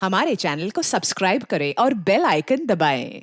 हमारे चैनल को सब्सक्राइब करें और बेल आइकन दबाएं।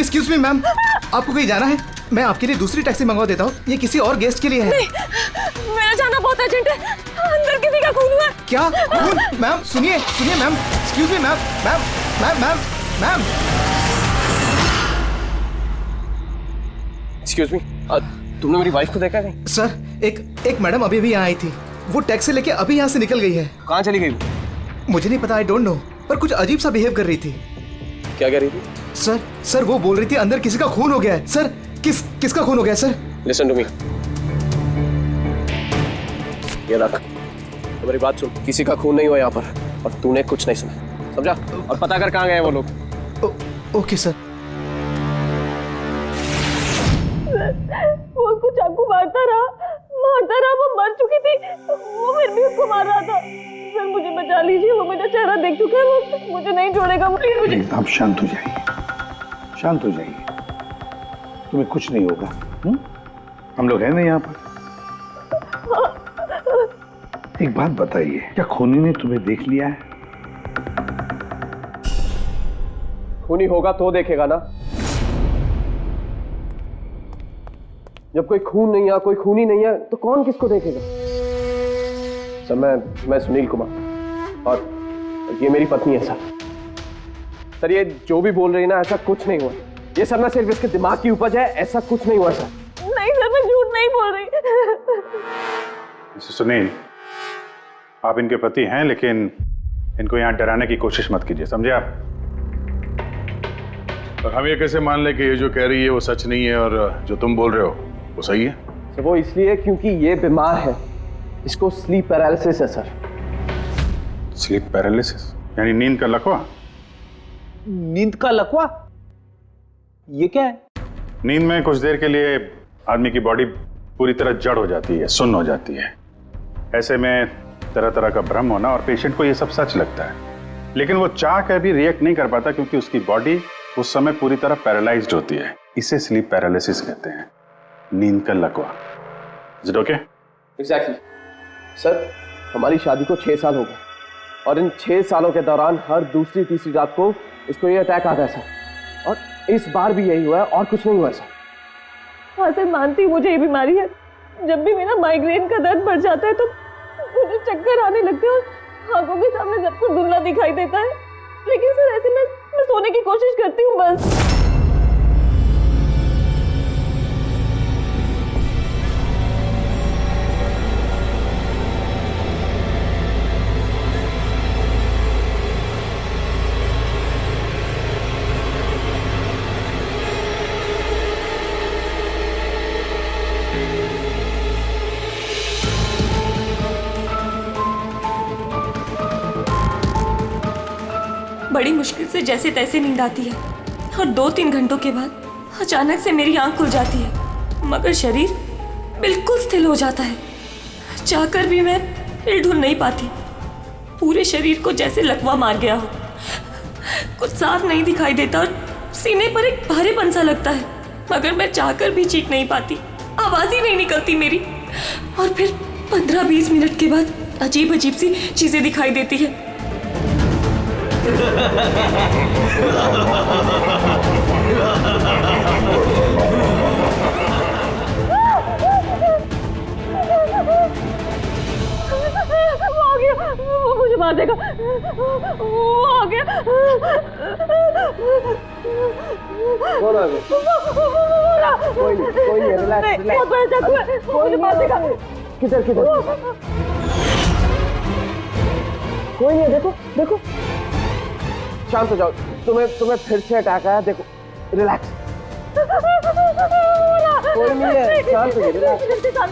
एक्सक्यूज मी मैम, आपको कहीं जाना है? मैं आपके लिए दूसरी टैक्सी मंगवा देता हूँ, ये किसी और गेस्ट के लिए है। नहीं, मेरा जाना बहुत अर्जेंट है, अंदर किसी का खून हुआ है। क्या खून? मैम सुनिए ma'am, excuse me ma'am, ma'am. Excuse me, तुमने मेरी वाइफ को देखा नहीं? सर एक मैडम अभी यहाँ आई थी, वो टैक्सी लेके अभी यहाँ से निकल गई है। कहाँ चली गई? मुझे नहीं पता, आई डोंट नो, पर कुछ अजीब सा बिहेव कर रही थी। क्या कह रही थी? सर वो बोल रही थी अंदर किसी का खून हो गया है। सर किसका खून हो गया है सर? लिसन टू मी, ये रख, तो मेरी बात सुन, किसी का खून नहीं हुआ यहाँ पर, और तूने कुछ नहीं सुना, समझा? और पता कर कहाँ गए वो लोग। Okay sir. वो उसको चाकू मारता रहा, वो मर चुकी थी, वो फिर भी उसको मार रहा था। सर मुझे बचा लीजिए, वो मेरा चेहरा देख चुका है, वो मुझे नहीं छोड़ेगा, प्लीज मुझे। आप शांत हो जाइए, तुम्हें कुछ नहीं होगा। हम लोग हैं ना यहाँ पर। एक बात बताइए, क्या खूनी ने तुम्हें देख लिया है? खूनी होगा तो देखेगा ना, जब कोई खून नहीं है, कोई खूनी नहीं है, तो कौन किसको देखेगा? सर मैं सुनील कुमार, और ये मेरी पत्नी है सर। ये जो भी बोल रही है ना, ऐसा कुछ नहीं हुआ, ये सब ना सिर्फ इसके दिमाग की उपज है, ऐसा कुछ नहीं हुआ सर। नहीं सर, मैं झूठ नहीं बोल रही। मिस्टर सुनील, आप इनके पति हैं, लेकिन इनको यहाँ डराने की कोशिश मत कीजिए, समझे आप? और हम ये कैसे मान लें कि ये जो कह रही है वो सच नहीं है और जो तुम बोल रहे हो वो सही है? सर वो इसलिए क्योंकि ये बीमार है, इसको स्लीप पैरालिसिस है सर। स्लीप पैरालिसिस यानी नींद का लकवा? नींद का लकवा? ये क्या है? नींद में कुछ देर के लिए आदमी की बॉडी पूरी तरह जड़ हो जाती है, सुन्न हो जाती है। ऐसे में तरह तरह का भ्रम होना, और पेशेंट को ये सब सच लगता है, लेकिन वो चाह कर भी रिएक्ट नहीं कर पाता क्योंकि उसकी बॉडी उस समय पूरी तरह पैरालाइज्ड होती है। इसे स्लीप पैरालिसिस कहते हैं, नींद का लकवा। Is it okay? Exactly sir, हमारी शादी को 6 साल हो गए, और इन 6 सालों के दौरान हर दूसरी तीसरी रात को इसको ये अटैक आता है सर, और इस बार भी यही हुआ है, और कुछ नहीं हुआ सर। हाँ सर, मानती हूँ मुझे ये बीमारी है। जब भी मेरा माइग्रेन का दर्द बढ़ जाता है तो मुझे चक्कर आने लगते हैं और आंखों के सामने सब कुछ धुंधला दिखाई देता है, लेकिन सर ऐसे मैं सोने की कोशिश करती हूँ बस। बड़ी मुश्किल से जैसे तैसे नींद आती है और 2-3 घंटों के बाद अचानक से मेरी आंख खुल जाती है, मगर शरीर बिल्कुल स्थिर हो जाता है। चाहकर भी मैं हिल-डुल नहीं पाती। पूरे शरीर को जैसे लकवा मार गया हो। कुछ साफ नहीं दिखाई देता और सीने पर एक भारीपन सा लगता है, मगर मैं चाहकर भी चीख नहीं पाती, आवाज ही नहीं निकलती मेरी। और फिर 15-20 मिनट के बाद अजीब अजीब सी चीजें दिखाई देती है। वो आ गया, वो मुझे मार देगा। वो आ गया। कौन आ गया? कोई नहीं, रिलैक्स। बहुत बड़ा चाकू है, वो मुझे मार देगा। किधर? कोई नहीं है, देखो। शांत हो जाओ। तुम्हें फिर से अटैक आया, देखो। रिलैक्स। कोई नहीं है, शांत हो जाओ, रिलैक्स।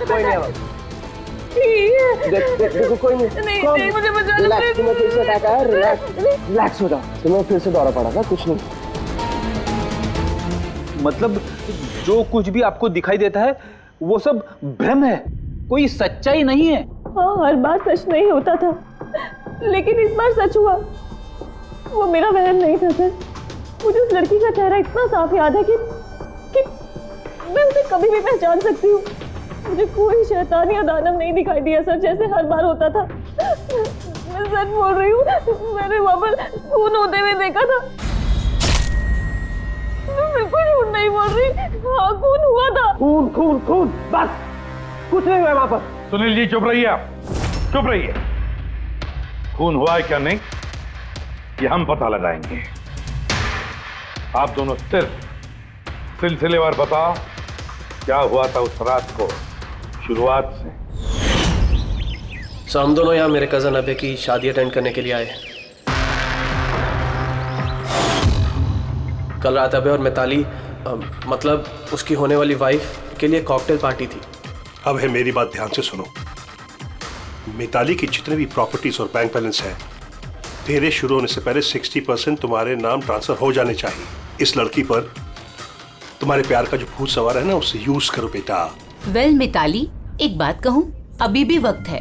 कोई नहीं है। देखो कोई नहीं, मुझे बचा लो। रिलैक्स। तुम्हें फिर से अटैक आया, रिलैक्स हो जाओ। तुम्हें फिर से दौरा पड़ा था, कुछ नहीं। मतलब जो कुछ भी आपको दिखाई देता है वो सब भ्रम है, कोई सच्चाई नहीं है। हाँ, हर बार सच नहीं होता था, लेकिन इस बार सच हुआ। वो मेरा वहम नहीं था सर। मुझे उस लड़की का चेहरा इतना साफ याद है कि मैं उसे कभी भी पहचान सकती हूँ। मुझे कोई शैतान या दानव नहीं दिखाई दिया सर, जैसे हर बार होता था। मैं सच बोल रही हूँ, मैंने वहाँ पर खून होते हुए देखा था। मैं बिल्कुल झूठ नहीं बोल रही। हाँ, खून हुआ था। खून, बस कुछ नहीं हुआ वहां पर। सुनील जी चुप रहिए, आप चुप रहिए। खून हुआ है क्या नहीं ये हम पता लगाएंगे। आप दोनों सिर्फ सिलसिलेवार बताओ क्या हुआ था उस रात को, शुरुआत से। हम दोनों यहाँ मेरे कजन अभय की शादी अटेंड करने के लिए आए। कल रात अभय और मिताली मतलब उसकी होने वाली वाइफ के लिए कॉकटेल पार्टी थी। अब है मेरी बात ध्यान से सुनो। मिताली की जितने भी प्रॉपर्टीज और बैंक बैलेंस है, तेरे शुरू होने से पहले 60% तुम्हारे नाम ट्रांसफर हो जाने चाहिए। इस लड़की पर तुम्हारे प्यार का जो भूत सवार है ना, उसे यूज करो बेटा। वेल मिताली, एक बात कहूँ, अभी भी वक्त है,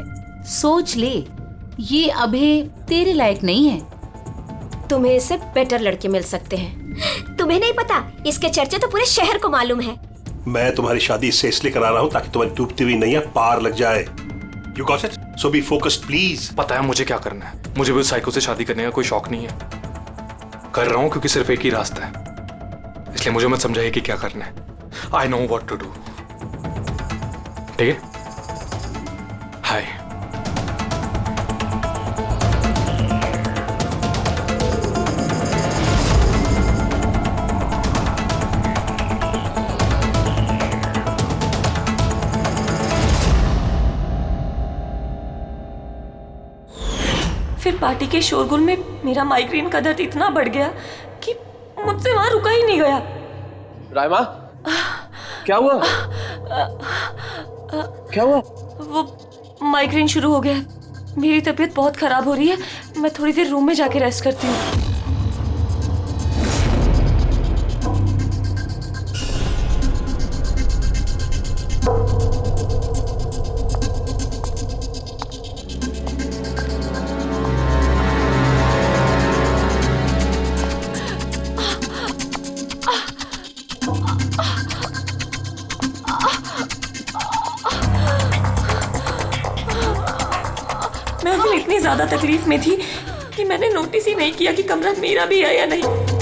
सोच ले। ये अभय तेरे लायक नहीं है। तुम्हें इससे बेटर लड़के मिल सकते हैं। तुम्हें नहीं पता, इसके चर्चे तो पूरे शहर को मालूम है। मैं तुम्हारी शादी इससे इसलिए करा रहा हूँ ताकि तुम्हारी डूबती हुई नैया पार लग जाए। You got it? So be focused please. पता है मुझे क्या करना है। मुझे भी उस साइको से शादी करने का कोई शौक नहीं है। कर रहा हूँ क्योंकि सिर्फ एक ही रास्ता है, इसलिए मुझे मत समझाइए कि क्या करना है। I know what to do. ठीक है? हाय। फिर पार्टी के शोरगुल में मेरा माइग्रेन का दर्द इतना बढ़ गया कि मुझसे वहां रुका ही नहीं गया। रायमा, क्या हुआ? क्या हुआ? वो माइग्रेन शुरू हो गया। मेरी तबीयत बहुत खराब हो रही है। मैं थोड़ी देर रूम में जाके रेस्ट करती हूँ। इतनी ज्यादा तकलीफ में थी कि मैंने नोटिस ही नहीं किया कि कमरा मेरा भी है या नहीं।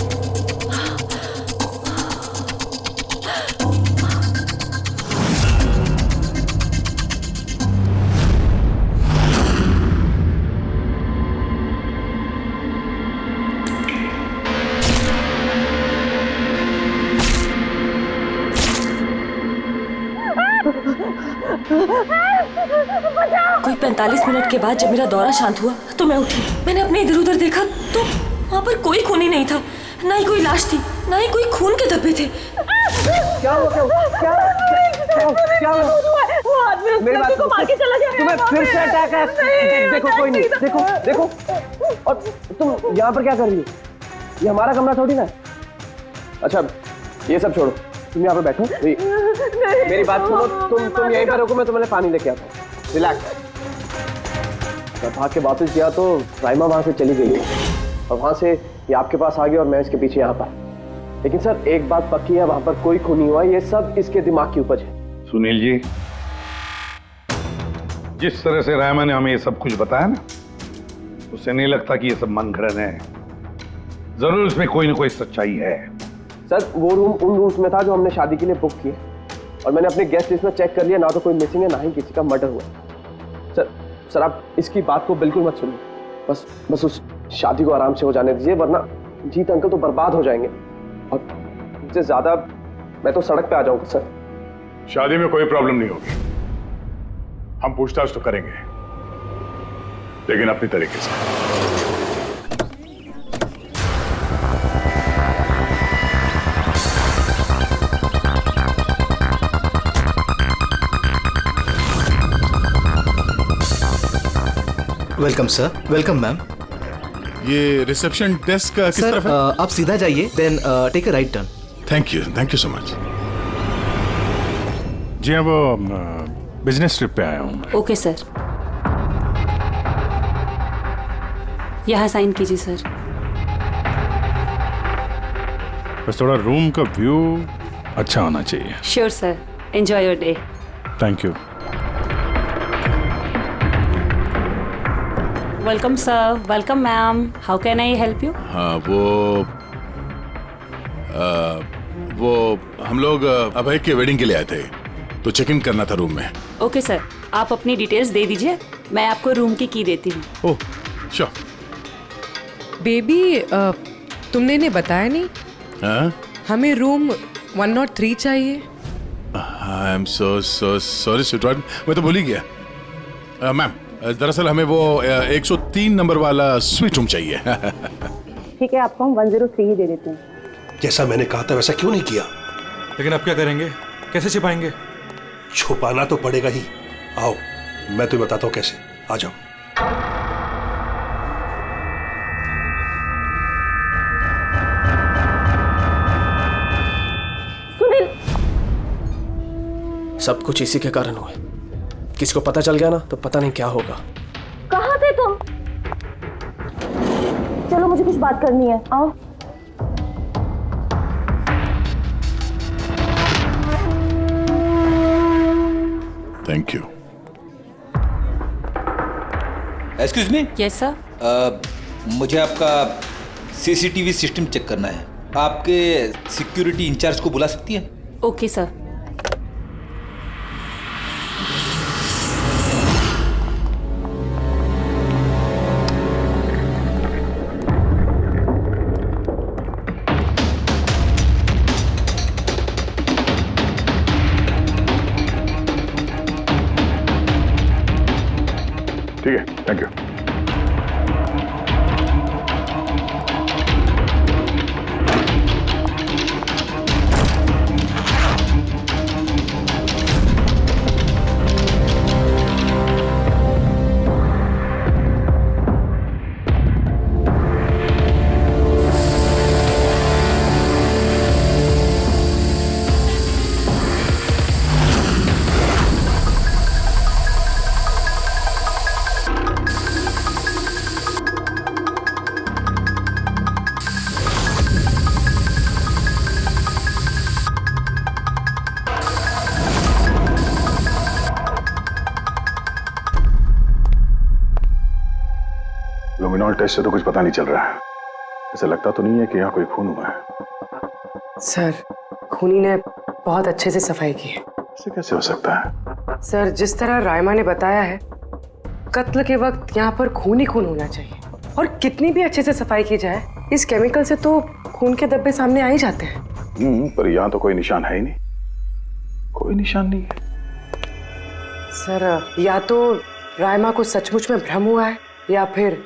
कोई 45 मिनट के बाद जब मेरा दौरा शांत हुआ तो मैं उठी। मैंने अपने इधर उधर देखा तो वहाँ पर कोई खून ही नहीं था, ना ही कोई लाश थी, ना ही कोई खून के धब्बे थे। क्या हुआ? वो आदमी मेरी बात को मार के चला गया। तुम्हें फिर से अटैक है। देखो कोई नहीं, देखो। और तुम यहाँ पर क्या कर रही हो? ये हमारा कमरा थोड़ी ना है। अच्छा ये सब छोड़ो, तुम यहाँ पर बैठो। मेरी बात सुनो, तुम यहीं पर रुको, मैं तुम्हें पानी लेके आता हूँ। रिलैक्स। मैं भाग के वापस गया तो राइमा वहां से चली गई और वहां से ये आपके पास आ गई और मैं इसके पीछे यहाँ पर। लेकिन सर एक बात पक्की है, वहां पर कोई खून नहीं हुआ, ये सब इसके दिमाग की उपज है। सुनील जी, जिस तरह से रायमा ने हमें ये सब कुछ बताया ना, उससे नहीं लगता कि ये सब मन घड़न है। जरूर इसमें कोई ना कोई सच्चाई है। सर वो रूम उन रूम्स में था जो हमने शादी के लिए बुक किए और मैंने अपने गेस्ट लिस्ट में चेक कर लिया, ना तो कोई मिसिंग है ना ही किसी का मर्डर हुआ। सर आप इसकी बात को बिल्कुल मत सुनिए, बस उस शादी को आराम से हो जाने दीजिए, वरना जीत अंकल तो बर्बाद हो जाएंगे और इससे ज्यादा मैं तो सड़क पे आ जाऊंगा। सर शादी में कोई प्रॉब्लम नहीं होगी, हम पूछताछ तो करेंगे, लेकिन अपनी तरीके से। Welcome sir. Welcome ma'am. ये रिसेप्शन डेस्क किस तरफ है? आप सीधा जाइए, then take a right turn. Thank you so much. जी हाँ, वो बिजनेस ट्रिप पे आया हूँ। ओके सर, यहाँ साइन कीजिए सर। बस थोड़ा रूम का व्यू अच्छा होना चाहिए। Sure sir, enjoy your day. Thank you. Welcome sir. Welcome ma'am. How can I help you? हाँ, वो हम लोग अभय के वेडिंग के लिए आए थे, तो चेक इन करना था रूम में। ओके सर, आप अपनी डिटेल्स दे दीजिए, मैं आपको रूम की देती हूँ। Oh sure. बेबी, तुमने इन्हें बताया नहीं? हाँ? हमें रूम 103 चाहिए। I am so sorry sweetheart, मैं तो भूल ही गया। मैम, दरअसल हमें वो 103 नंबर वाला स्वीट रूम चाहिए। ठीक है, आपको हम 103 ही दे देते हैं। जैसा मैंने कहा था वैसा क्यों नहीं किया? लेकिन अब क्या करेंगे, कैसे छिपाएंगे? छुपाना तो पड़ेगा ही। आओ मैं तुम्हें बताता हूँ कैसे। आ जाओ। सुनील, सब कुछ इसी के कारण हुआ। किसी को पता चल गया ना तो पता नहीं क्या होगा। कहाँ थे तुम? चलो मुझे कुछ बात करनी है, आओ। Thank you. Excuse me. Yes sir. मुझे आपका सीसीटीवी सिस्टम चेक करना है। आपके सिक्योरिटी इंचार्ज को बुला सकती है? Okay sir. ठीक है, थैंक यू। लुमिनॉल टेस्ट से तो कुछ पता नहीं चल रहा है। ऐसा लगता तो नहीं है कि यहाँ कोई खून हुआ है। सर, खूनी ने बहुत अच्छे से सफाई की है। ऐसे कैसे हो सकता है? सर, जिस तरह रायमा ने बताया है, कत्ल के वक्त यहाँ पर खून ही खून होना चाहिए। और कितनी भी अच्छे से सफाई की जाए, इस केमिकल से तो खून के धब्बे सामने आ ही जाते हैं। पर यहाँ तो कोई निशान है ही नहीं। कोई निशान नहीं है। सर, या तो रायमा को सचमुच में भ्रम हुआ है, या फिर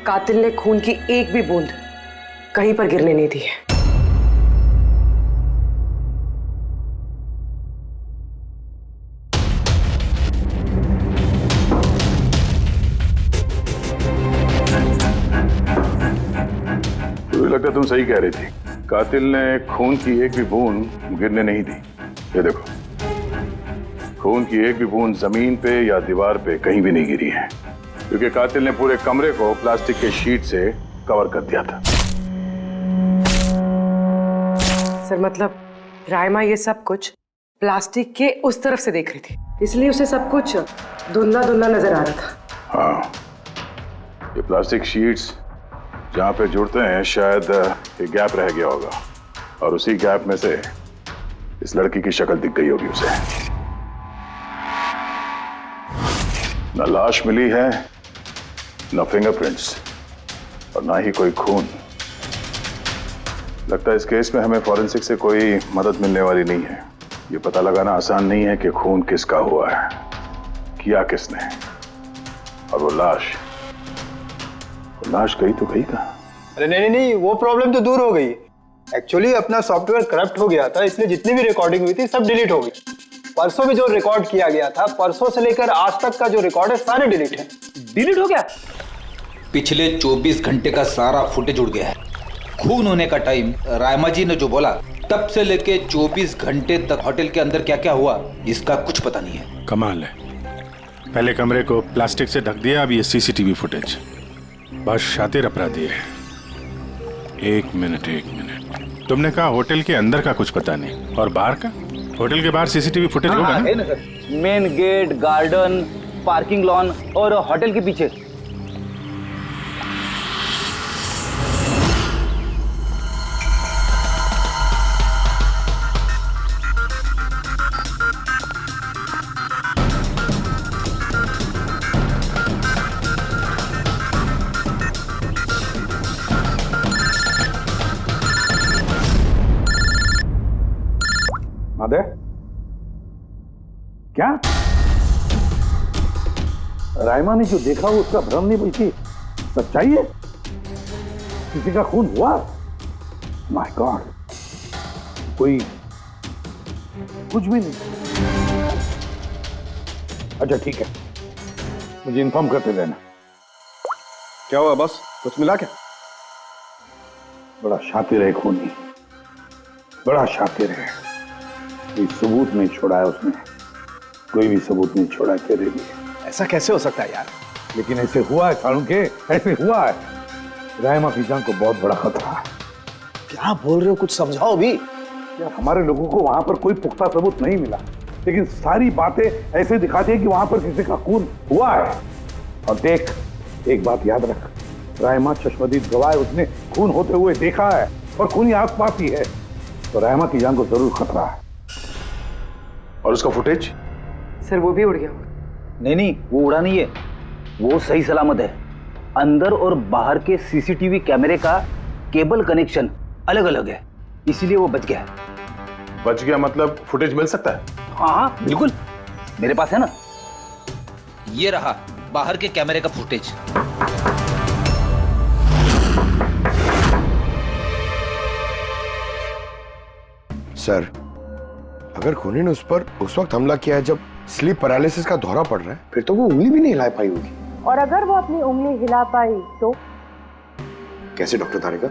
कातिल ने खून की एक भी बूंद कहीं पर गिरने नहीं दी है। मुझे लगता तुम सही कह रही थी। कातिल ने खून की एक भी बूंद गिरने नहीं दी। ये देखो, खून की एक भी बूंद जमीन पे या दीवार पे कहीं भी नहीं गिरी है। क्योंकि कातिल ने पूरे कमरे को प्लास्टिक के शीट से कवर कर दिया था। सर मतलब रायमा ये सब कुछ प्लास्टिक के उस तरफ से देख रही थी, इसलिए उसे सब कुछ धुंधला धुंधला नजर आ रहा था। हाँ, ये प्लास्टिक शीट्स जहाँ पे जुड़ते हैं शायद एक गैप रह गया होगा और उसी गैप में से इस लड़की की शक्ल दिख गई होगी उसे। न लाश मिली है, न फिंगरप्रिंट्स और ना ही कोई खून। लगता है इस केस में हमें फॉरेंसिक से कोई मदद मिलने वाली नहीं है। ये पता लगाना आसान नहीं है कि खून किसका हुआ है, किया किसने, और वो लाश गई तो गई कहाँ? अरे नहीं, वो प्रॉब्लम तो दूर हो गई। एक्चुअली अपना सॉफ्टवेयर करप्ट हो गया था, इसलिए जितनी भी रिकॉर्डिंग हुई थी सब डिलीट हो गई। परसों भी जो रिकॉर्ड किया गया था, परसों से लेकर आज तक का जो रिकॉर्ड है सारे डिलीट है। डिलीट हो गया? पिछले 24 घंटे का सारा फुटेज उड़ गया है। खून होने का टाइम रायमा जी ने जो बोला, तब से लेके 24 घंटे तक होटल के अंदर क्या क्या हुआ इसका कुछ पता नहीं है। कमाल है, पहले कमरे को प्लास्टिक से ढक दिया, अब ये सीसीटीवी फुटेज। बस शातिर अपराधी है। एक मिनट, तुमने कहा होटल के अंदर का कुछ पता नहीं, और बाहर का? होटल के बाहर सीसीटीवी फुटेज होगा ना? है ना sir, main gate, garden, parking lawn और होटल के पीछे। माधे, क्या रायमा ने जो देखा वो उसका भ्रम नहीं बल्कि सच्चाई है? किसी का खून हुआ? माय गॉड, कोई कुछ भी नहीं। अच्छा ठीक है, मुझे इन्फॉर्म करते रहना। क्या हुआ बॉस, कुछ मिला क्या? बड़ा शातिर है खूनी, बड़ा शातिर है। कोई सबूत नहीं छोड़ा है उसने, कोई भी सबूत नहीं छोड़ा तेरे लिए। ऐसा कैसे हो सकता है यार? लेकिन ऐसे हुआ है सालुंके, ऐसे हुआ है। रायमा की जान को बहुत बड़ा खतरा है। क्या बोल रहे हो, कुछ समझाओ भी। यार हमारे लोगों को वहां पर कोई पुख्ता सबूत नहीं मिला, लेकिन सारी बातें ऐसे दिखाती है कि वहां पर किसी का खून हुआ है। और देख, एक बात याद रख, रायमा चश्मदीद गवाह है, उसने खून होते हुए देखा है और खूनी आस पास ही है, तो रायमा की जान को जरूर खतरा है। और उसका फुटेज? सर वो भी उड़ गया। नहीं, वो उड़ा नहीं है, वो सही सलामत है। अंदर और बाहर के सीसीटीवी कैमरे का केबल कनेक्शन अलग अलग है, इसीलिए वो बच गया है। बच गया मतलब फुटेज मिल सकता है? हाँ बिल्कुल, मेरे पास है ना। ये रहा बाहर के कैमरे का फुटेज। सर, अगर खूनी ने उस पर उस वक्त हमला किया है जब स्लीप पैरालिसिस का दौरा पड़ रहा है, फिर तो वो उंगली भी नहीं हिला पाई होगी। और अगर वो अपनी उंगली हिला पाई तो? कैसे डॉक्टर तारिका?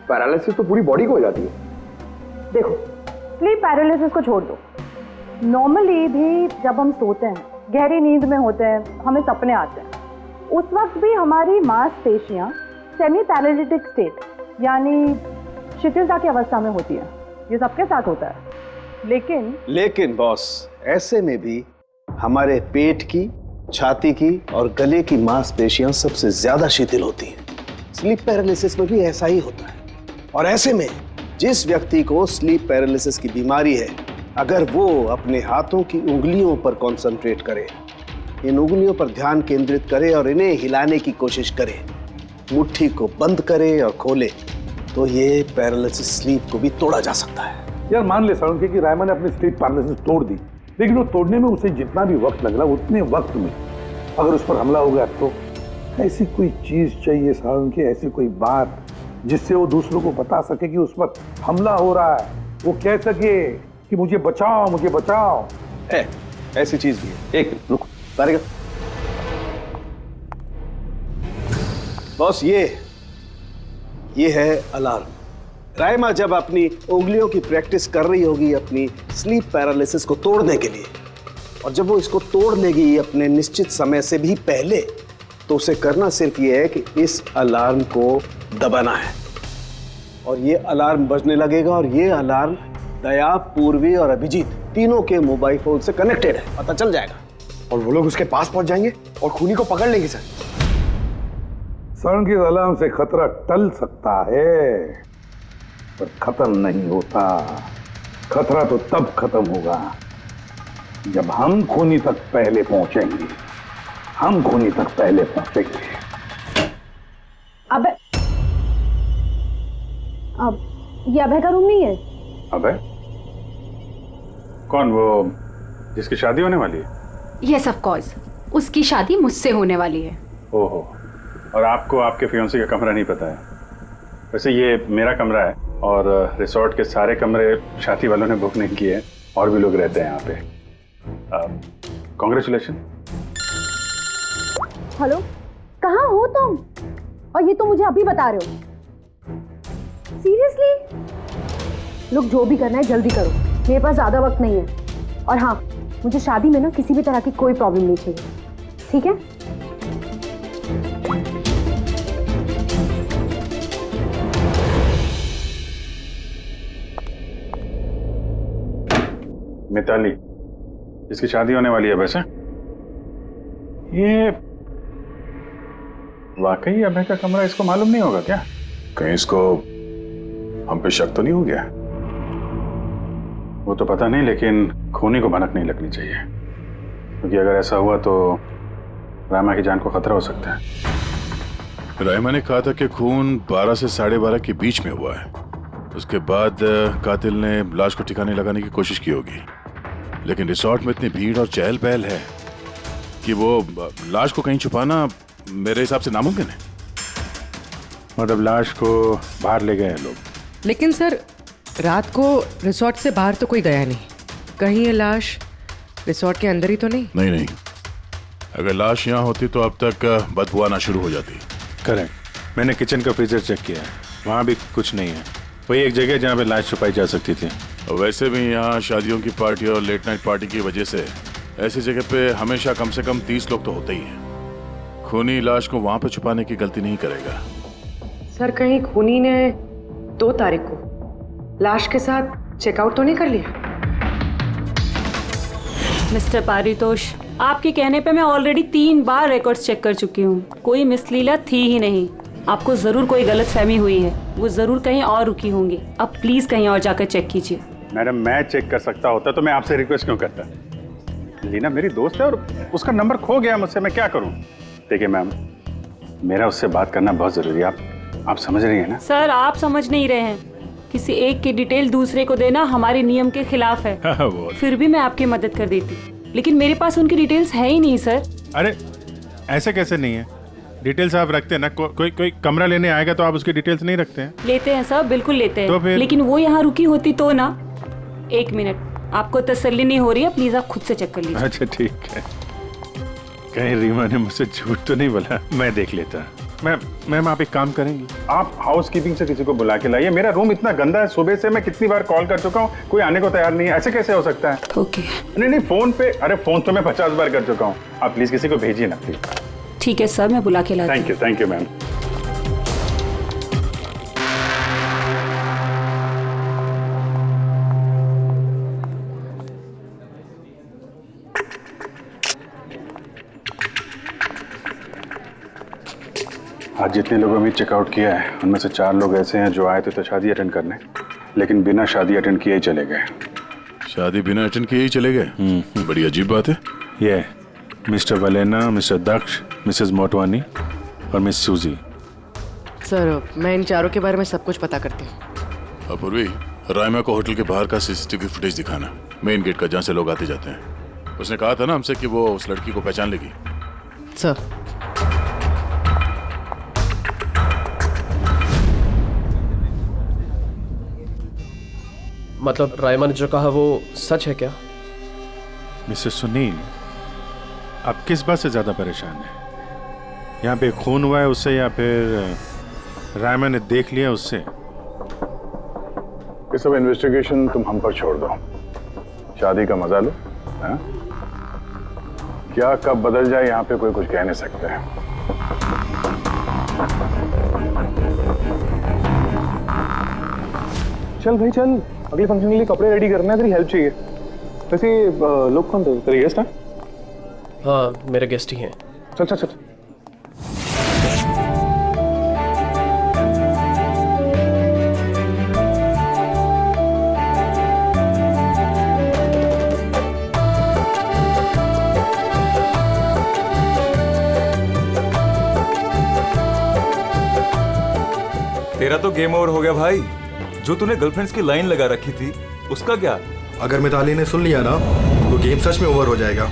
पैरालिसिस तो पूरी बॉडी को हो जाती है। देखो, स्लीप पैरालिसिस को छोड़ दो, नॉर्मली भी जब हम सोते हैं, गहरी नींद में होते हैं, हमें सपने आते हैं, उस वक्त भी हमारी मांसपेशियां सेमी पैरालिटिक स्टेट यानी शिथिलता की अवस्था में होती है। ये सबके साथ होता है। लेकिन बॉस, ऐसे में भी हमारे पेट की, छाती की और गले की मांसपेशियां सबसे ज्यादा शिथिल होती हैं। स्लीप पैरालिसिस में भी ऐसा ही होता है। और ऐसे में जिस व्यक्ति को स्लीप पैरालिसिस की बीमारी है, अगर वो अपने हाथों की उंगलियों पर कंसंट्रेट करे, इन उंगलियों पर ध्यान केंद्रित करे और इन्हें हिलाने की कोशिश करे, मुट्ठी को बंद करे और खोले, तो ये पैरालिसिस स्लीप को भी तोड़ा जा सकता है। यार मान ले सालुंके कि रायमा ने अपनी स्लीप पैरालिसिस तोड़ दी, लेकिन वो तोड़ने में उसे जितना भी वक्त लग रहा, उतने वक्त में अगर उस पर हमला हो गया तो ऐसी कोई चीज चाहिए सालुंके, ऐसी कोई बात जिससे वो दूसरों को बता सके कि उस पर हमला हो रहा है, वो कह सके कि मुझे बचाओ, मुझे बचाओ। है, ऐसी चीज भी है। एक रुक तारिका, बॉस ये है अलार्म। रायमा जब अपनी उंगलियों की प्रैक्टिस कर रही होगी अपनी स्लीप पैरालिसिस को तोड़ने के लिए, और जब वो इसको तोड़ लेगी अपने निश्चित समय से भी पहले, तो उसे करना सिर्फ ये है कि इस अलार्म को दबाना है, और ये अलार्म बजने लगेगा, और ये अलार्म दया, पूर्वी और अभिजीत तीनों के मोबाइल फोन से कनेक्टेड है, पता चल जाएगा। और वो लोग उसके पास पहुंच जाएंगे और खूनी को पकड़ लेंगे सर। सर की अलार्म से खतरा टल सकता है, पर खत्म नहीं होता। खतरा तो तब खत्म होगा जब हम खूनी तक पहले पहुंचेंगे। हम खूनी तक पहले पहुंचेंगे। अब ये अभय का रूम नहीं है? अबे कौन, वो जिसकी शादी होने वाली है? यस ऑफ कोर्स, उसकी शादी मुझसे होने वाली है। ओहो, और आपको आपके फियांसे का कमरा नहीं पता है? वैसे ये मेरा कमरा है, और रिसोर्ट के सारे कमरे शादी वालों ने बुक नहीं किए, और भी लोग रहते हैं यहाँ पे। कॉन्ग्रेचुलेशन। हेलो, कहाँ हो तुम? और ये तो मुझे अभी बता रहे हो? सीरियसली? लोग जो भी करना है जल्दी करो, मेरे पास ज्यादा वक्त नहीं है। और हाँ, मुझे शादी में ना किसी भी तरह की कोई प्रॉब्लम नहीं चाहिए, ठीक है? मिताली, इसकी शादी होने वाली है। वैसे ये वाकई अभय का कमरा इसको मालूम नहीं होगा क्या? कहीं इसको हम पे शक तो नहीं हो गया? वो तो पता नहीं, लेकिन खूनी को भनक नहीं लगनी चाहिए, क्योंकि अगर ऐसा हुआ तो रामा की जान को खतरा हो सकता है। रायमा ने कहा था कि खून 12 से 12:30 के बीच में हुआ है। उसके बाद कातिल ने लाश को ठिकाने लगाने की कोशिश की होगी, लेकिन रिसोर्ट में इतनी भीड़ और चहल पहल है कि वो लाश को कहीं छुपाना मेरे हिसाब से नामुमकिन है। मतलब लाश को बाहर ले गए लोग? लेकिन सर, रात को रिसोर्ट से बाहर तो कोई गया नहीं। कहीं ये लाश रिसोर्ट के अंदर ही तो नहीं? नहीं, अगर लाश यहाँ होती तो अब तक बदबू आना शुरू हो जाती। करेक्ट। मैंने किचन का फ्रीजर चेक किया है, वहाँ भी कुछ नहीं है। वही एक जगह जहाँ पे लाश छुपाई जा सकती थी। और वैसे भी यहाँ शादियों की पार्टी और लेट नाइट पार्टी की वजह से ऐसी जगह पे हमेशा कम से कम 30 लोग तो होते ही हैं। खूनी लाश को वहाँ पे छुपाने की गलती नहीं करेगा। सर, कहीं खूनी ने 2 तारीख को लाश के साथ चेकआउट तो नहीं कर लिया? मिस्टर पारितोष, आपके कहने पे मैं ऑलरेडी 3 बार रिकॉर्ड्स चेक कर चुकी हूँ, कोई मिसलीला थी ही नहीं। आपको जरूर कोई गलतफहमी हुई है, वो जरूर कहीं और रुकी होंगी। अब प्लीज कहीं और जाकर चेक कीजिए। मैडम, मैं चेक कर सकता होता तो मैं आपसे रिक्वेस्ट क्यों करता? लीना मेरी दोस्त है और उसका नंबर खो गया मुझसे, मैं क्या करूं? देखिए मैम, मेरा उससे बात करना बहुत जरूरी है, आप समझ रही हैं ना? सर, आप समझ नहीं रहे हैं। किसी एक की डिटेल दूसरे को देना हमारे नियम के खिलाफ है। फिर भी मैं आपकी मदद कर देती, लेकिन मेरे पास उनकी डिटेल्स है ही नहीं सर। अरे ऐसे कैसे नहीं है? डिटेल्स आप रखते हैं ना? कोई कमरा लेने आएगा तो आप उसकी डिटेल्स नहीं रखते हैं? लेते हैं सर, बिल्कुल लेते हैं। तो फिर? लेकिन वो यहाँ रुकी होती तो ना। 1 मिनट, आपको तसल्ली नहीं हो रही है, प्लीज आप खुद से चेक कर लीजिए। अच्छा ठीक है। कहीं रीमा ने मुझसे झूठ तो नहीं बोला? मैं देख लेता। मैम आप एक काम करेंगी, आप हाउस कीपिंग से किसी को बुला के लाइए। मेरा रूम इतना गंदा है, सुबह से मैं कितनी बार कॉल कर चुका हूँ, कोई आने को तैयार नहीं है। ऐसे कैसे हो सकता है? ओके। नहीं फोन पे, अरे फोन तो मैं 50 बार कर चुका हूँ। आप प्लीज किसी को भेजिए ना प्लीज। ठीक है सर, मैं बुला के लाती हूँ। Thank you ma'am. आज जितने लोगों ने चेकआउट किया है, उनमें से 4 लोग ऐसे हैं जो आए थे तो शादी अटेंड करने, लेकिन बिना शादी अटेंड किए ही चले गए। शादी बिना अटेंड किए ही चले गए? बड़ी अजीब बात है। ये मिस्टर वलेना, मिस्टर दक्ष, मिसेस मोटवानी और मिस सूजी। सर, मैं इन चारों के बारे में सब कुछ पता करती हूँ। अपूर्वी, रायमा को होटल के बाहर का सीसीटीवी फुटेज दिखाना, मेन गेट का, जहाँ से लोग आते जाते हैं। उसने कहा था ना हमसे कि वो उस लड़की को पहचान लेगी। सर, मतलब रायमा ने जो कहा वो सच है क्या? मिस्टर सुनील, आप किस बात से ज्यादा परेशान हैं? यहाँ पे खून हुआ है उससे, या फिर रायमा ने देख लिया उससे? ये सब इन्वेस्टिगेशन तुम हम पर छोड़ दो, शादी का मजा लो। क्या कब बदल जाए यहाँ पे कोई कुछ कह नहीं सकते हैं। चल भाई चल, अगले फंक्शन के लिए कपड़े रेडी करना है, तेरी हेल्प चाहिए। वैसे लोग कौन थे? तेरे गेस्ट हैं? हाँ मेरे गेस्ट ही हैं। चल चल चल। तेरा तो गेम ओवर हो गया भाई। जो तूने गर्लफ्रेंड्स की लाइन लगा रखी थी उसका क्या? अगर मिताली ने सुन लिया ना तो गेम सच में ओवर हो जाएगा।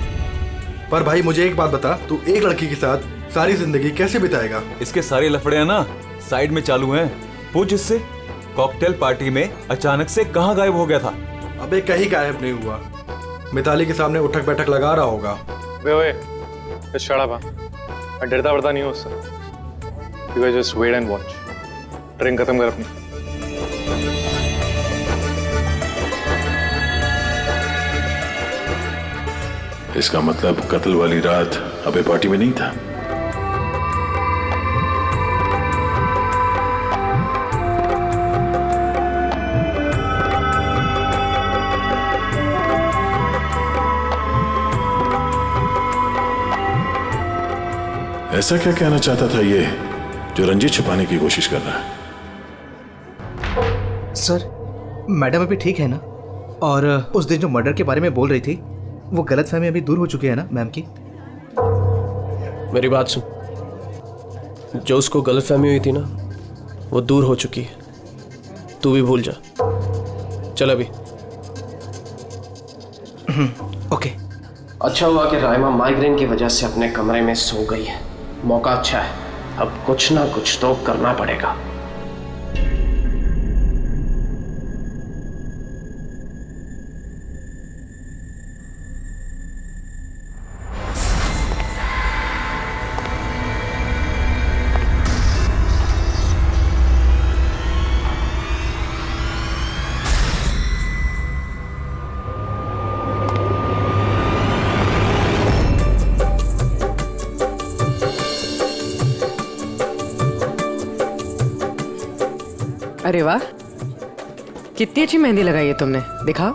पर भाई मुझे एक बात बता, तू एक लड़की के साथ सारी जिंदगी कैसे बिताएगा? इसके सारे लफड़े हैं ना साइड में चालू हैं। पूछ इससे कॉकटेल पार्टी में अचानक से कहाँ गायब हो गया था? अबे कहीं गायब नहीं हुआ, मिताली के सामने उठक बैठक लगा रहा होगा। वे शट अप। मैं डरता वरता नहीं हूँ उससे। You guys just wait and watch. Drink खत्म कर अपनी। इसका मतलब कत्ल वाली रात अबे पार्टी में नहीं था। ऐसा क्या कहना चाहता था ये जो रंजीत छुपाने की कोशिश कर रहा है? सर मैडम अभी ठीक है ना? और उस दिन जो मर्डर के बारे में बोल रही थी वो गलतफहमी अभी दूर हो चुकी है ना मैम की? मेरी बात सुन, जो उसको गलतफहमी हुई थी ना वो दूर हो चुकी है। तू भी भूल जा। चल अभी। ओके। अच्छा हुआ कि राइमा माइग्रेन की वजह से अपने कमरे में सो गई है। मौका अच्छा है, अब कुछ ना कुछ तो करना पड़ेगा। अरे वाह, कितनी अच्छी मेहंदी लगाई है तुमने, दिखाओ।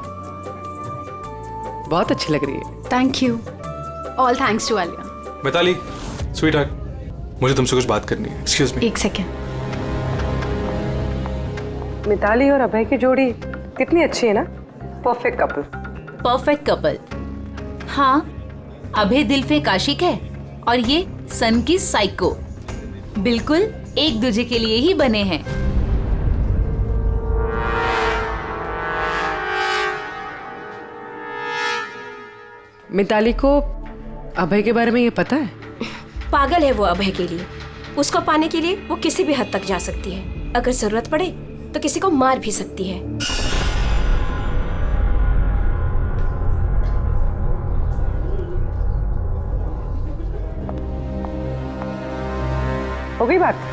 बहुत अच्छी लग रही है। Thank you. All thanks to Alia. Mitali sweetheart, मुझे तुमसे कुछ बात करनी है। Excuse me. एक सेकेंड। मिताली और अभय की जोड़ी कितनी अच्छी है ना? Perfect couple. Perfect couple. हाँ, अभय दिल पे आशिक है और ये सन की साइको। बिल्कुल एक दूसरे के लिए ही बने हैं। मिताली को अभय के बारे में ये पता है? पागल है वो अभय के लिए। उसको पाने के लिए वो किसी भी हद तक जा सकती है। अगर जरूरत पड़े तो किसी को मार भी सकती है। हो गई बात?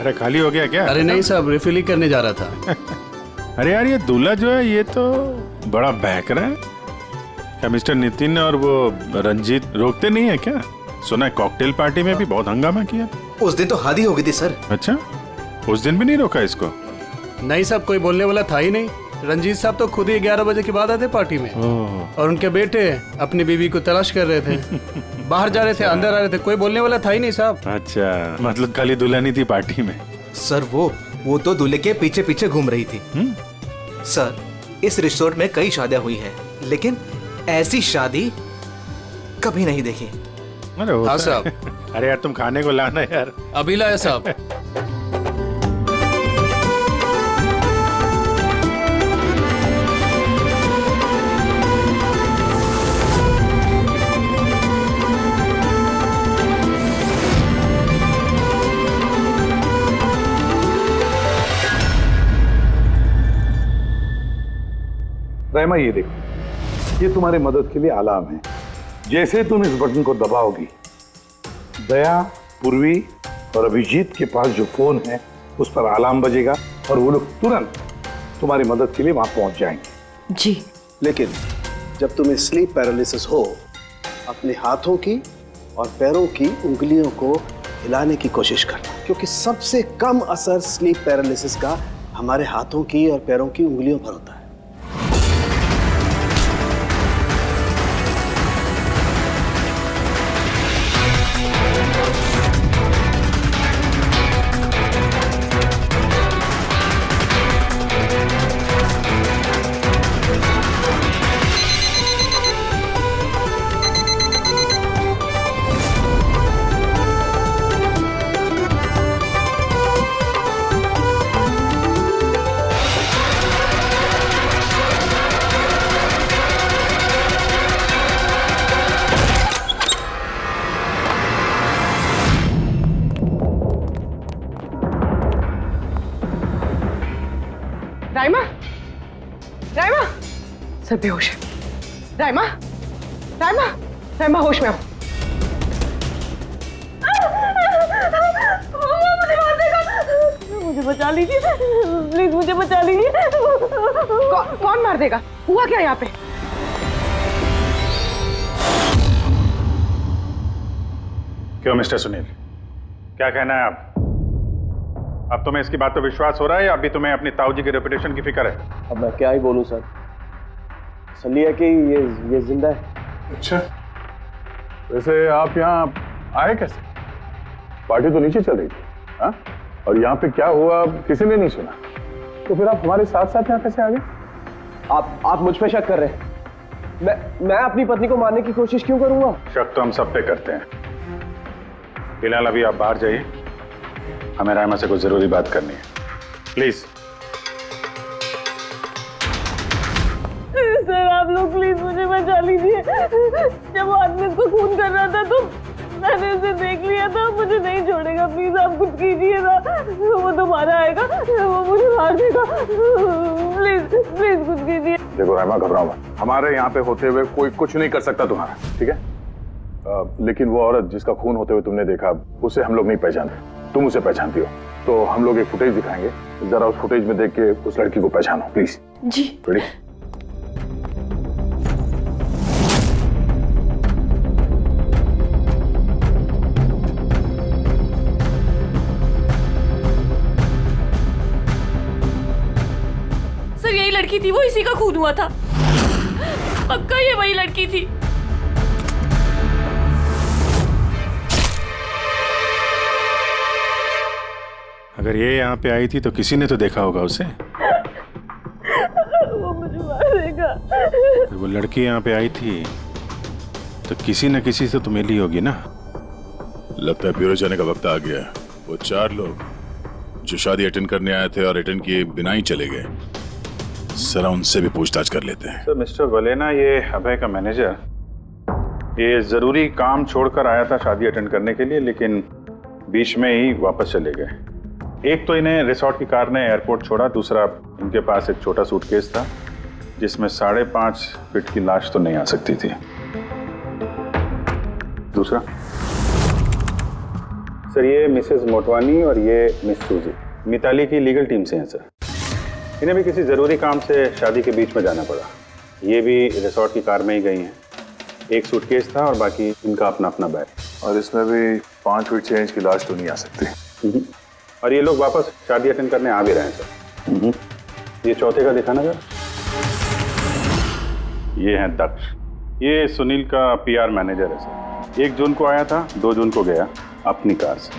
अरे खाली हो गया क्या? अरे नहीं साहब, रिफिल ही करने जा रहा था। अरे यार ये दूल्हा जो है ये तो बड़ा बहक रहा है। क्या मिस्टर नितिन और वो रंजीत रोकते नहीं है क्या? सुना है कॉकटेल पार्टी में भी बहुत हंगामा किया। उस दिन तो हादी हो गई थी सर। अच्छा, उस दिन भी नहीं रोका इसको? नहीं साहब, कोई बोलने वाला था ही नहीं। रंजीत साहब तो खुद ही 11 बजे के बाद आते पार्टी में। और उनके बेटे अपनी बीवी को तलाश कर रहे थे। बाहर जा रहे थे, अंदर आ रहे थे, कोई बोलने वाला था ही नहीं साहब। अच्छा, मतलब खाली दुल्हन ही थी पार्टी में? सर वो तो दूल्हे के पीछे पीछे घूम रही थी। सर इस रिसोर्ट में कई शादियां हुई हैं, लेकिन ऐसी शादी कभी नहीं देखी। अरे हाँ साहब। अरे यार तुम खाने को लाना यार। अभी लाया साहब। रहमा ये देखो, ये तुम्हारे मदद के लिए अलार्म है। जैसे तुम इस बटन को दबाओगी, दया, पूर्वी और अभिजीत के पास जो फोन है उस पर अलार्म बजेगा और वो लोग तुरंत तुम्हारी मदद के लिए वहां पहुंच जाएंगे। जी। लेकिन जब तुम्हें स्लीप पैरालिसिस हो, अपने हाथों की और पैरों की उंगलियों को हिलाने की कोशिश करना, क्योंकि सबसे कम असर स्लीप पैरालिसिस का हमारे हाथों की और पैरों की उंगलियों पर होता है। राइमा, राइमा, सर बेहोश है। राइमा, राइमा, राइमा होश में आओ। मुझे बचा लीजिए प्लीज, मुझे बचा लीजिए। कौन मार देगा? हुआ क्या यहाँ पे? क्यों मिस्टर सुनील, क्या कहना है आप? अब तुम्हें इसकी बात पे विश्वास हो रहा है या अभी तुम्हें अपनी ताऊ जी की रेपुटेशन की फिक्र है? अब मैं क्या ही बोलूं सर, सली है कि ये जिंदा है। अच्छा, वैसे आप यहाँ आए कैसे? पार्टी तो नीचे चल रही थी, हाँ? और यहाँ पे क्या हुआ किसी ने नहीं सुना, तो फिर आप हमारे साथ साथ यहाँ कैसे आ गए? आप मुझ पे शक कर रहे हैं? मैं अपनी पत्नी को मारने की कोशिश क्यों करूंगा? शक तो हम सब पे करते हैं। फिलहाल अभी आप बाहर जाइए, हमें रायमा से कुछ जरूरी बात करनी है, प्लीज। सर आप लोग प्लीज मुझे बचा लीजिए। जब वो आदमी उसको खून कर रहा था तो मैंने उसे देख लिया था, मुझे नहीं छोड़ेगा। प्लीज आप कुछ कीजिए ना, वो दोबारा आएगा, वो मुझे मार देगा। प्लीज प्लीज कुछ कीजिए। देखो रायमा, घबराओ मत, हमारे यहाँ पे होते हुए कोई कुछ नहीं कर सकता तुम्हारा, ठीक है? लेकिन वो औरत जिसका खून होते हुए तुमने देखा, उसे हम लोग नहीं पहचानते, तुम उसे पहचानती हो, तो हम लोग एक फुटेज दिखाएंगे, जरा उस फुटेज में देख के उस लड़की को पहचानो प्लीज। जी। रेडी? सर यही लड़की थी, वो इसी का खून हुआ था, पक्का ये वही लड़की थी। अगर ये यहाँ पे आई थी तो किसी ने तो देखा होगा उसे। वो मुझे मार देगा। अगर वो लड़की यहाँ पे आई थी तो किसी न किसी से तो मिली होगी ना। लगता है ब्यूरो जाने का वक्त आ गया। वो 4 लोग जो शादी अटेंड करने आए थे और अटेंड किए बिना ही चले गए, जरा उनसे भी पूछताछ कर लेते हैं। सर मिस्टर वलेना, ये अभय का मैनेजर, ये जरूरी काम छोड़कर आया था शादी अटेंड करने के लिए, लेकिन बीच में ही वापस चले गए। एक तो इन्हें रिसोर्ट की कार ने एयरपोर्ट छोड़ा, दूसरा इनके पास एक छोटा सूटकेस था जिसमें 5.5 फीट की लाश तो नहीं आ सकती थी। दूसरा सर, ये मिसेस मोटवानी और ये मिस सूजी मिताली की लीगल टीम से हैं सर। इन्हें भी किसी ज़रूरी काम से शादी के बीच में जाना पड़ा। ये भी रिसोर्ट की कार में ही गई हैं। एक सूटकेस था और बाकी इनका अपना अपना बैग। और इसमें भी 5 फीट 6 इंच की लाश तो नहीं आ सकती। और ये लोग वापस शादी अटेंड करने आ भी रहे हैं सर। ये चौथे का दिखाना सर। ये है दक्ष, ये सुनील का PR मैनेजर है सर। 1 जून को आया था, 2 जून को गया अपनी कार से।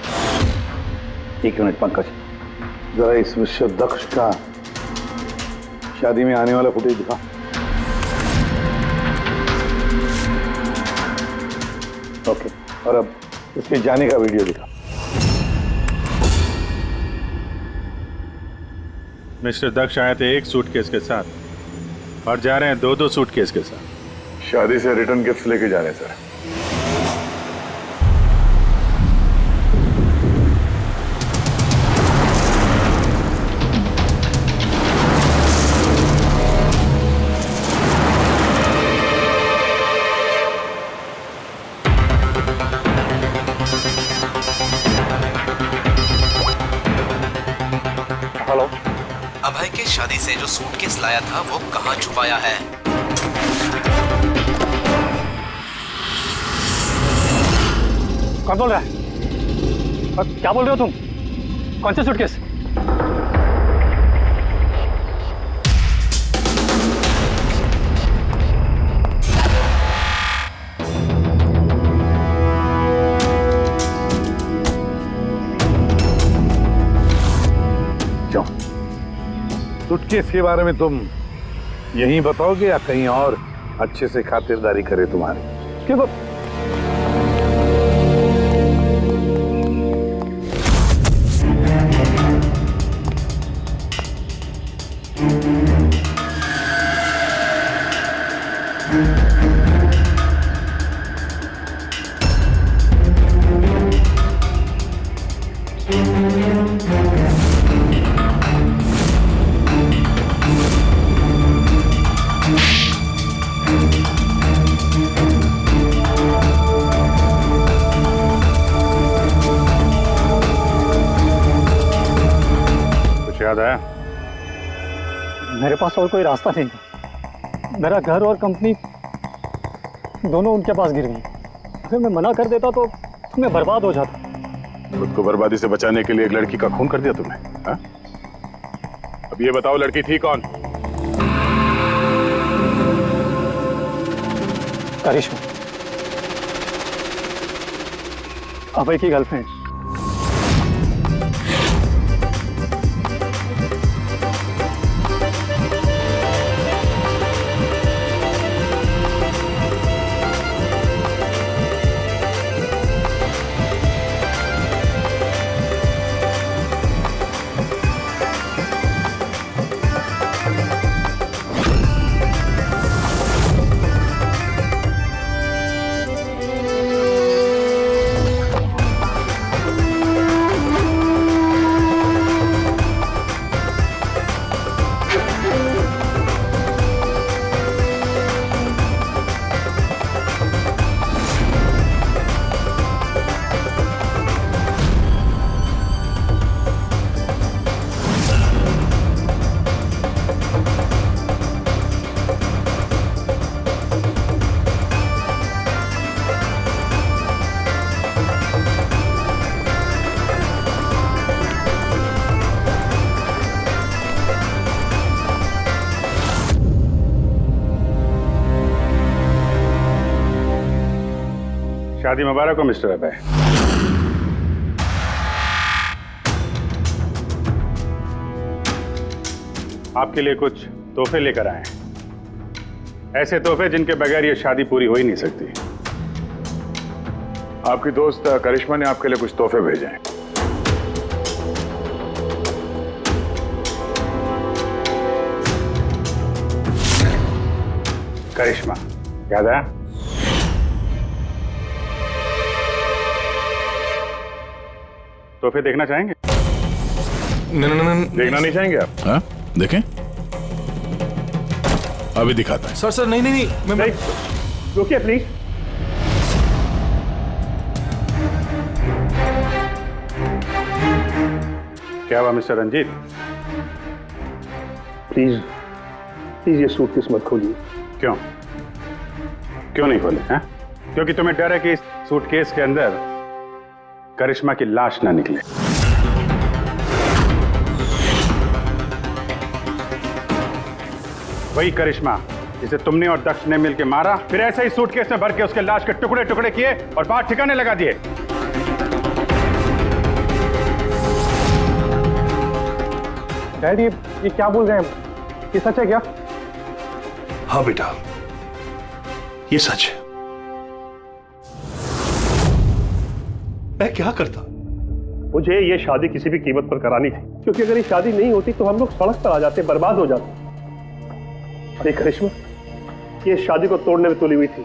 1 मिनट पंकज, जरा इस मिस्टर दक्ष का शादी में आने वाला फुटेज दिखा। ओके, और अब इसके जाने का वीडियो दिखा। मिस्टर दक्ष आए थे 1 सूटकेस के साथ और जा रहे हैं 2-2 सूटकेस के साथ। शादी से रिटर्न गिफ्ट लेके जा रहे हैं सर। सूटकेस लाया था वो कहाँ छुपाया है। कौन बोल रहा है? और क्या बोल रहे हो तुम? कौन सा सूटकेस? क्यों? सूटकेस के बारे में तुम यहीं बताओगे या कहीं और अच्छे से खातिरदारी करे तुम्हारी? क्यों? याद आया? मेरे पास और कोई रास्ता नहीं था। मेरा घर और कंपनी दोनों उनके पास गिर गई। अगर मैं मना कर देता तो मैं बर्बाद हो जाता। खुद को बर्बादी से बचाने के लिए एक लड़की का खून कर दिया तुमने, हाँ? अब ये बताओ लड़की थी कौन? करिश्मा, अभय की गर्लफ्रेंड। शादी मुबारक हो मिस्टर अभय। आपके लिए कुछ तोहफे लेकर आए हैं, ऐसे तोहफे जिनके बगैर ये शादी पूरी हो ही नहीं सकती। आपकी दोस्त करिश्मा ने आपके लिए कुछ तोहफे भेजे हैं। करिश्मा, याद आया? तोहफे देखना चाहेंगे? नहीं, देखना नहीं चाहेंगे आप? हाँ, देखें। अभी दिखाता है। सर नहीं, मैं रुकिए प्लीज। क्या हुआ मिस्टर रंजीत? प्लीज ये सूटकेस मत खोलिए। क्यों? क्यों नहीं खोले? हैं? क्योंकि तुम्हें डर है कि इस सूटकेस के अंदर करिश्मा की लाश ना निकले। वही करिश्मा जिसे तुमने और दक्ष ने मिलकर मारा, फिर ऐसे ही सूटकेस में भर के उसके लाश के टुकड़े टुकड़े किए और बाहर ठिकाने लगा दिए। डैडी, ये क्या बोल रहे हैं? ये सच है क्या? हाँ बेटा, ये सच है। मैं क्या करता? मुझे ये शादी किसी भी कीमत पर करानी थी, क्योंकि अगर ये शादी नहीं होती तो हम लोग सड़क पर आ जाते, बर्बाद हो जाते। अरे करिश्मा, ये शादी को तोड़ने में तुली हुई थी।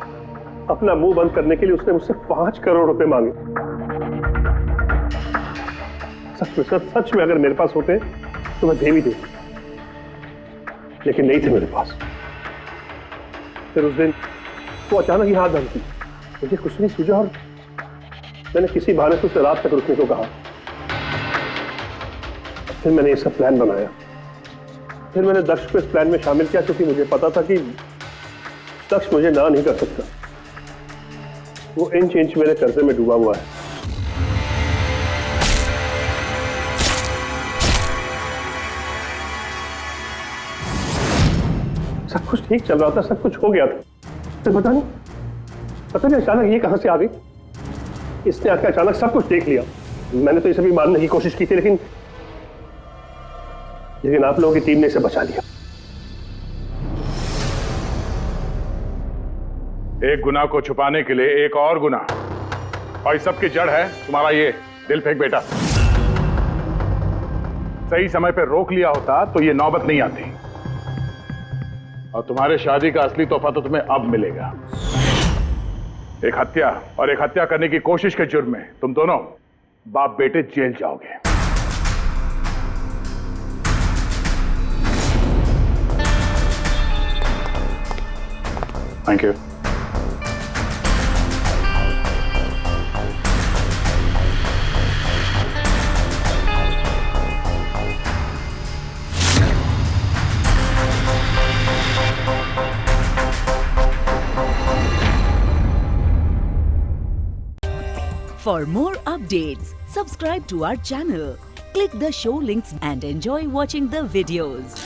अपना मुंह बंद करने के लिए उसने मुझसे 5 करोड़ रुपए मांगे। सच में अगर मेरे पास होते तो मैं दे भी देती, लेकिन नहीं थे मेरे पास। फिर उस दिन वो अचानक ही हाथ धमकी, मुझे कुछ नहीं सूझा और मैंने किसी बहाने से उसे रात तक रुकने को कहा। फिर मैंने ये सब प्लान बनाया। फिर मैंने दक्ष को इस प्लान में शामिल किया क्योंकि मुझे पता था कि दक्ष मुझे ना नहीं कर सकता। वो इंच इंच मेरे कर्जे में डूबा हुआ है। सब कुछ ठीक चल रहा था, सब कुछ हो गया था, तो पता नहीं अचानक ये कहां से आ गई। इसने आकर अचानक सब कुछ देख लिया। मैंने तो इसे भी मारने की कोशिश की थी, लेकिन आप लोगों की टीम ने इसे बचा लिया। एक गुनाह को छुपाने के लिए एक और गुनाह, और इस सब की जड़ है तुम्हारा ये दिल फेंक बेटा। सही समय पर रोक लिया होता तो ये नौबत नहीं आती, और तुम्हारे शादी का असली तोहफा तो तुम्हें अब मिलेगा। एक हत्या और एक हत्या करने की कोशिश के जुर्म में तुम दोनों बाप बेटे जेल जाओगे। Thank you. For more updates, subscribe to our channel, click the show links and enjoy watching the videos.